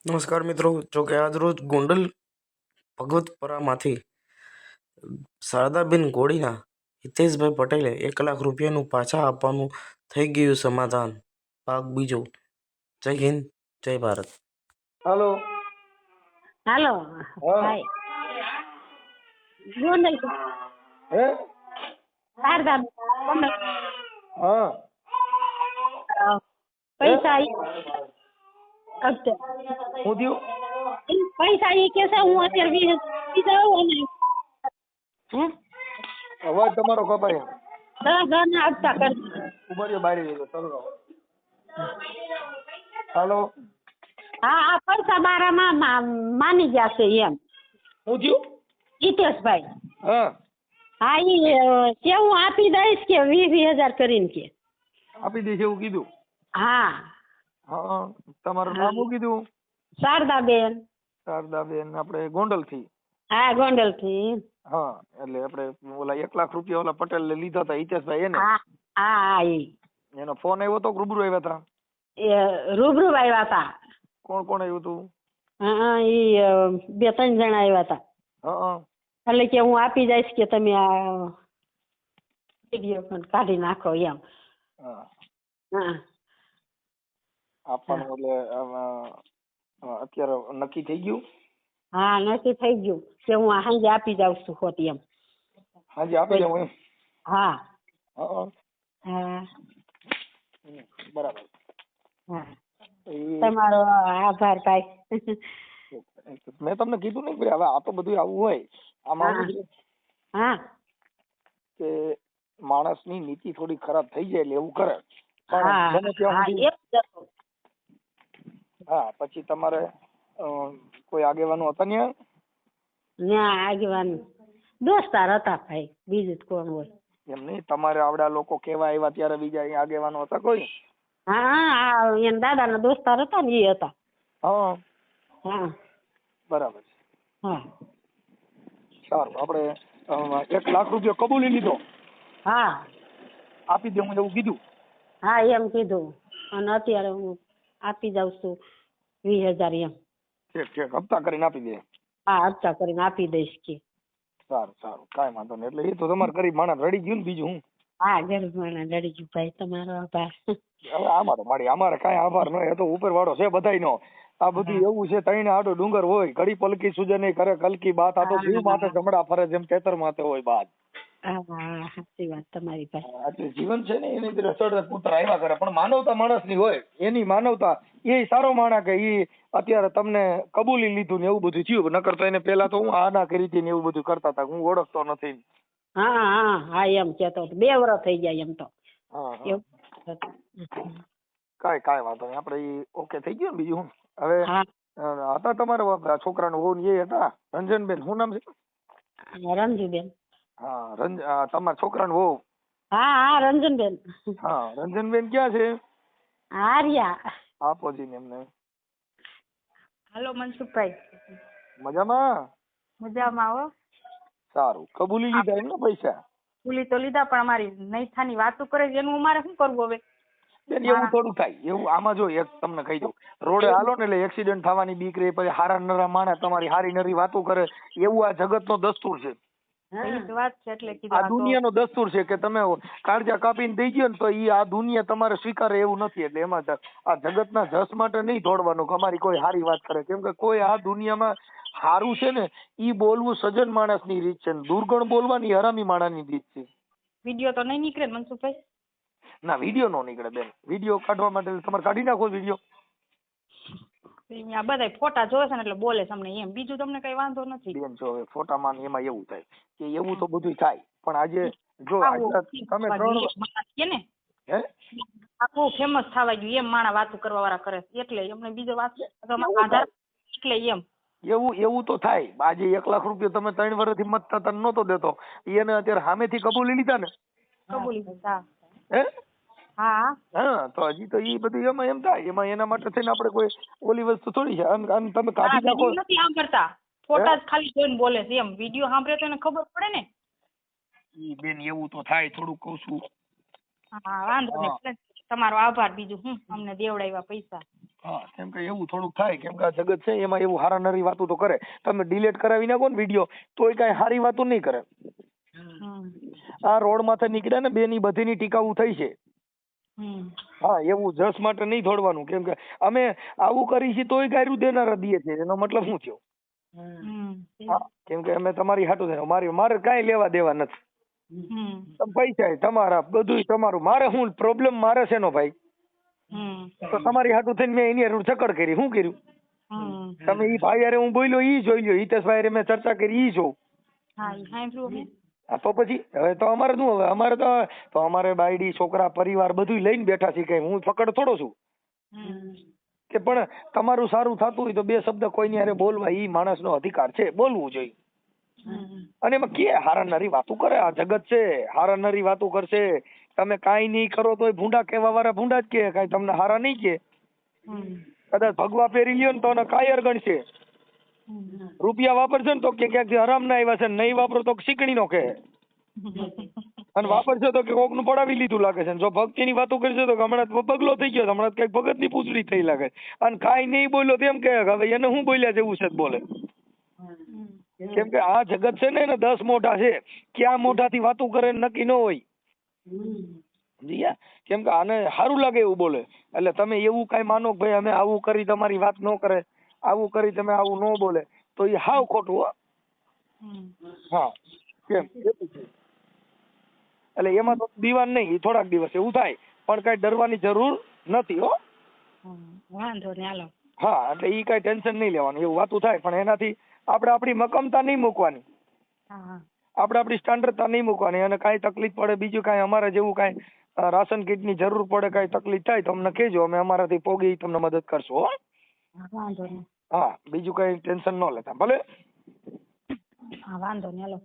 નમસ્કાર મિત્રો, જો કે આજરોજ ગોંડલ ભગવતપરામાંથી શારદાબેન ગોળીના હિતેશભાઈ પટેલે 1 લાખ રૂપિયાનું પાછા આપવાનું થઈ ગયું સમાધાન. ભાગ બીજો. જય હિન્દ, જય ભારત. હાલો હાલો હા ભાઈ ગોંડલ હે શારદા ગોંડલ હા પૈસા હપ્તે હું થયું પૈસા એ કે છે હું અત્યારે 20 જાઉં અને હે અવાજ તમારો કપાય 10,000 ના હપ્તા કરી ઉભા રહ્યો બારી રહ્યો ચાલો હાલો હા આ પૈસા મારામાં માની ગયા છે એમ હું થયું હિતેશભાઈ. હા હા ઈ કે હું આપી દઈશ કે 20,000 કરીને કે આપી દઈશ એવું કીધું. હા હા તમારું નામ શું કીધું? શારદાબેન. શારદાબેન આપણે ગોંડલ થી. હા ગોંડલ થી. હા એટલે આપણે ઓલા 1 લાખ રૂપિયા ઓલા પટેલ લીધા હતા હિતેશભાઈ એને હા હા હા એનો ફોન આવ્યો તો રૂબરૂ આવ્યા હતા? એ રૂબરૂ આવ્યા હતા. કોણ કોણ આવ્યું હતું? હા ઈ 2-3 જણા આવ્યા હતા. હા એટલે કે હું આપી દઈશ કે તમે આ વિડીયો પણ કાઢી નાખો એમ. હા હા આપવાનું એટલે અત્યારે નક્કી થઈ ગયું? હા નક્કી થઈ ગયું કે હું સાંજે આપી જાઉં છું ખોટ એમ. હાજી આપી દઉં એમ? હા હા હા બરાબર. હા એ તમારો આભાર ભાઈ. મેં તમને કીધું ને ભાઈ હવે આ તો બધું આવું હોય આમાં હા શું છે હા કે માણસની નીતિ થોડી ખરાબ થઈ જાય એટલે એવું કરે હા પણ બને ત્યાં હા સુધી એમ જ હતું. હા પછી તમારે કોઈ આગેવાનો હતા ત્યાં? ત્યાં આગેવાન દોસ્તાર હતા ભાઈ, બીજું તો કોણ હોય. એમ નહીં તમારે આવડા લોકો કેવા આવ્યા ત્યારે બીજા અહીંયા આગેવાનો હતા કોઈ? હા હા એના દાદાના દોસ્તાર હતા ને એ હતા. હા હા બરાબર છે. હા સારું આપણે 1 લાખ રૂપિયા કબૂલી લીધો, હા આપી દે એવું કીધું? હા એમ કીધું અને અત્યારે હું આપી જાઉં છું 20,000 એમ. ઠીક ઠીક હપ્તા કરીને આપી દે. હા હપ્તા કરીને આપી દઈશ કે. સારું સારું કાંઈ વાંધો નહીં. એટલે એ તો તમારે ગરીબ માણસ રડી ગયું ને બીજું હું. હા ગરીબ માણસ લડી ગયું ભાઈ, તમારો આભાર. હવે આમાં તો મારી અમારે કાંઈ આભાર ન, એ તો ઉપર વાળો છે બધાયનો. આ બધું એવું છે તઈને આડો ડુંગર હોય ઘડી પલકી સુજે નહીં કરે કલકી બાત. આ તો જીવ માથે જમડા ફરે જેમ ખેતર માથે હોય બાદ. હા સાચી વાત તમારી ભાઈ. એટલે જીવન છે ને એની અંદર ચડ પુત્ર આવ્યા કરે પણ માનવતા માણસની હોય એની માનવતા એ સારો માણા કે એ અત્યારે તમને કબૂલી લીધું ને એવું બધું થયું. નકર તો એને પેલા તો હું આના કરી હતી ને એવું બધું કરતા હતા, હું ઓળખતો નથી. હા હા હા એમ કેતો 2 વર્ષ થઈ ગયા એમ તો. હા એવું કાંઈ વાંધો નહીં. આપણે એ ઓકે થઈ ગયું ને બીજું હું. હવે હા હતા તમારા છોકરાનું વહુ ને એ હતા રંજનબેન, શું નામ છે? રંજુબેન. હા તમારા છોકરાનું વહુ? હા હા રંજનબેન. હા રંજનબેન ક્યાં છે? હાર્યા. આપો જી એમને. હાલો મનસુખભાઈ. મજામાં? મજામાં હો. સારું કબૂલી લીધા એમ ને પૈસા? કુલી તો લીધા પણ અમારી નૈથાની વાતો કરે છે એનું અમારે શું કરવું હવે? બેન એવું થોડું થાય. એવું આમાં જો એક તમને કહી દઉં, રોડે હાલો ને એટલે એક્સિડન્ટ થવાની બીક રહે, પછી હારા નરા માણસ તમારી હારી નરી વાતો કરે, એવું આ જગતનો દસ્તુર છે. વાત છે એટલે આ કીધું દુનિયાનો દસ્તુર છે કે તમે કાળજા કાપીને દઈ ગયો ને તો ઈ આ દુનિયા તમારે સ્વીકારે એવું નથી. એટલે એમાં આ જગતના જસ માટે નહીં દોડવાનું કે અમારી કોઈ હારી વાત કરે, કેમ કે કોઈ આ દુનિયામાં હારું છે ને ઈ બોલવું સજ્જન માણસની રીત છે, દુર્ગણ બોલવાની હરામી માણસની રીત છે. વિડીયો તો નહીં નીકળે મનસુખભાઈ? ના વિડીયો નો નીકળે બેન. વિડીયો કાઢવા માટે તમારે કાઢી નાખો વિડીયો. આ બધા ફોટા જોવે છે ને એટલે બોલે છે અમને એમ, બીજું તમને કઈ વાંધો નથી. બેન જો હવે ફોટામાં એમાં એવું થાય કે એવું તો બધું થાય પણ આજે જો તમે 3 ને હે આખું ફેમસ થવા ગયું એમ માણા વાતો કરવા વાળા કરે એટલે એમને બીજો વાત આધાર એટલે એમ એવું તો થાય. આજે 1 લાખ રૂપિયા તમે 3 વર્ષથી મત થતા નહોતો દેતો, એને અત્યારે સામેથી કબૂલી લીધા ને? કબૂલી લીધા. હે હા હા તો હજી તો એ બધું એમાં એમ થાય. એમાં એના માટે થઈને આપણે કોઈ ઓલી વસ્તુ થોડી છે. અને તમે કાઢી નાખો. નથી સાંભળતા, ફોટા જ ખાલી જોઈને બોલે છે એમ. વિડીયો સાંભળે તો એને ખબર પડે ને. બેન એવું તો થાય થોડું કઉ છું. હા વાંધો નહીં, તમારો આભાર. બીજું હું અમને દેવડાવ્યા પૈસા. હા કેમ કે એવું થોડુંક થાય કેમ કે આ જગત છે એમાં એવું હારા નરી વાતો તો કરે. તમે ડિલીટ કરાવી નાખો ને વિડીયો તોય કાંઈ હારી વાતો નહીં કરે. હમ આ રોડ માંથી નીકળ્યા ને બેની બધીની ટીકાઓ થઈ છે. હમ હા એવું જસ માટે નહીં દોડવાનું કેમ કે અમે આવું કરી છે તોય ગાયરું દેનારા દઈએ છે એનો મતલબ શું થયો? હા કેમ કે અમે તમારી હાટું થાય મારે કાંઈ લેવા દેવા નથી. તમે પૈસા તમારા બધું તમારું મારે શું પ્રોબ્લેમ મારે છે નો ભાઈ. તો તમારી હાટું થઈને મેં એની હારું ઝકડ કરી શું કર્યું? તમે ઈ ભાઈ હારે હું બોલ્યો ઈ જોઈ લ્યો. હિતેશભાઈ હારે મેં ચર્ચા કરી ઈ જોઉં. તો પછી હવે તો અમારે શું હવે અમારે તો અમારે બાયડી છોકરા પરિવાર બધું લઈને બેઠા છે કઈ હું ફકડ થોડો છું કે પણ તમારું સારું થતું હોય તો બે શબ્દ કોઈની હારે બોલવા ઈ માણસનો અધિકાર છે બોલવું જોઈએ. અને એમાં કે હારાનારી વાતો કરે આ જગત છે હારાનારી વાતો કરશે. તમે કાંઈ નહીં કરો તોય ભૂંડા કહેવા વાળા ભૂંડા જ કે કાંઈ તમને હારા નહીં કે. કદાચ ભગવા પહેરી લ્યો ને તો એને કાયર ગણશે. રૂપિયા વાપરશે ને તો કે ક્યાંકથી હરામ ના આવ્યા છે નહીં વાપરો તો શીકણી નો કહે. અને વાપરશે તો કે કોક નું પડાવી લીધું લાગે છે. જો ભક્તિ ની વાતો કરશે તો હમણાં બગલો થઈ ગયો હમણાં કઈક ભગત ની પૂછડી થઈ લાગે. અને કાંઈ નહીં બોલ્યો તેમ કે હવે એને શું બોલ્યા જેવું છે બોલે. કેમ કે આ જગત છે ને એને 10 મોઢા છે. ક્યાં મોઢાથી વાતો કરે નક્કી ન હોય. કેમ કે આને સારું લાગે એવું બોલે એટલે તમે એવું કઈ માનો ભાઈ અમે આવું કરી તમારી વાત ન કરે આવું કરી તમે આવું ન બોલે તો એ હાવ ખોટું હો. હા કેમ એટલે એમાં તો દીવાન નહીં એ થોડાક દિવસ એવું થાય પણ કઈ ડરવાની જરૂર નથી હો. વાંધો નહીં હાલો. હા એટલે ઈ કઈ ટેન્શન નહીં લેવાનું એવું વાતું થાય પણ એનાથી આપણે આપણી મક્કમતા નહીં મૂકવાની. આપણે આપણી સ્ટાન્ડર્ડતા નહીં મૂકવાની અને કાંઈ તકલીફ પડે બીજું કાંઈ અમારા જેવું કાંઈ રાશન કીટ ની જરૂર પડે કાંઈ તકલીફ થાય તો અમને કહેજો અમે અમારાથી પોગી તમને મદદ કરશું હો. વાંધો નહીં. હા બીજું કઈ ટેન્શન ન લેતા ભલે. હા વાંધો નહીં હાલો.